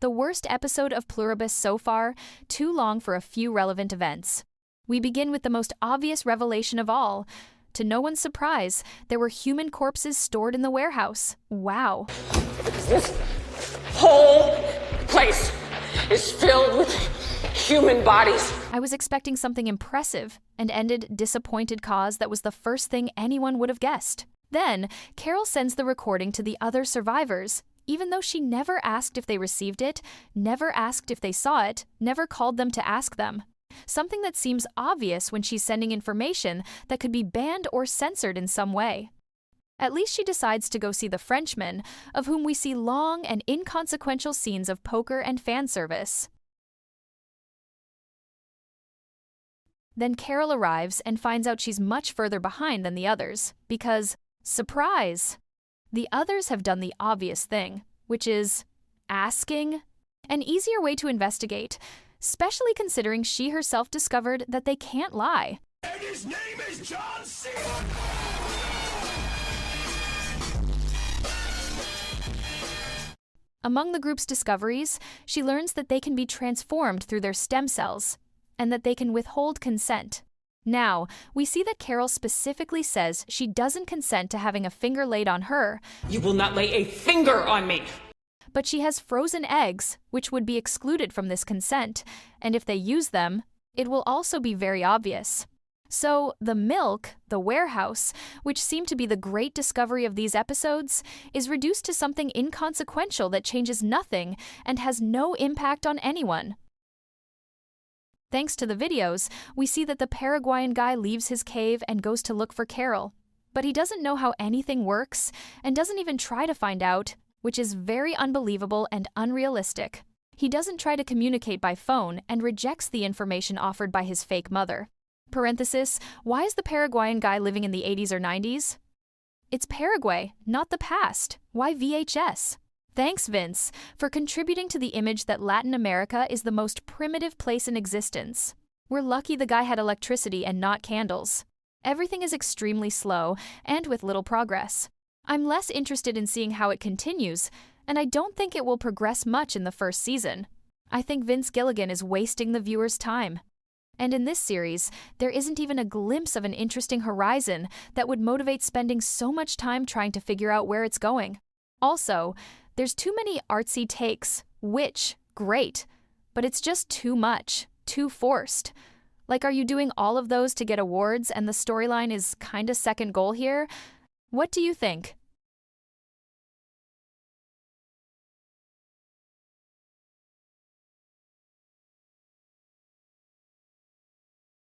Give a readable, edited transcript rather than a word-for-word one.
The worst episode of Pluribus so far, too long for a few relevant events. We begin with the most obvious revelation of all. To no one's surprise, there were human corpses stored in the warehouse. Wow. This whole place is filled with human bodies. I was expecting something impressive and ended disappointed cause that was the first thing anyone would have guessed. Then, Carol sends the recording to the other survivors, even though she never asked if they received it, never asked if they saw it, never called them to ask them. Something that seems obvious when she's sending information that could be banned or censored in some way. At least she decides to go see the Frenchman, of whom we see long and inconsequential scenes of poker and fan service. Then Carol arrives and finds out she's much further behind than the others, because, surprise! The others have done the obvious thing, which is asking. An easier way to investigate, especially considering she herself discovered that they can't lie. And his name is John C. Among the group's discoveries, she learns that they can be transformed through their stem cells, and that they can withhold consent. Now, we see that Carol specifically says she doesn't consent to having a finger laid on her. You will not lay a finger on me. But she has frozen eggs, which would be excluded from this consent, and if they use them, it will also be very obvious. So, the milk, the warehouse, which seemed to be the great discovery of these episodes, is reduced to something inconsequential that changes nothing and has no impact on anyone. Thanks to the videos, we see that the Paraguayan guy leaves his cave and goes to look for Carol. But he doesn't know how anything works and doesn't even try to find out, which is very unbelievable and unrealistic. He doesn't try to communicate by phone and rejects the information offered by his fake mother. Parenthesis, why is the Paraguayan guy living in the 80s or 90s? It's Paraguay, not the past. Why VHS? Thanks, Vince, for contributing to the image that Latin America is the most primitive place in existence. We're lucky the guy had electricity and not candles. Everything is extremely slow and with little progress. I'm less interested in seeing how it continues, and I don't think it will progress much in the first season. I think Vince Gilligan is wasting the viewer's time. And in this series, there isn't even a glimpse of an interesting horizon that would motivate spending so much time trying to figure out where it's going. Also, there's too many artsy takes, which, great, but it's just too much, too forced. Like, are you doing all of those to get awards and the storyline is kinda second goal here? What do you think?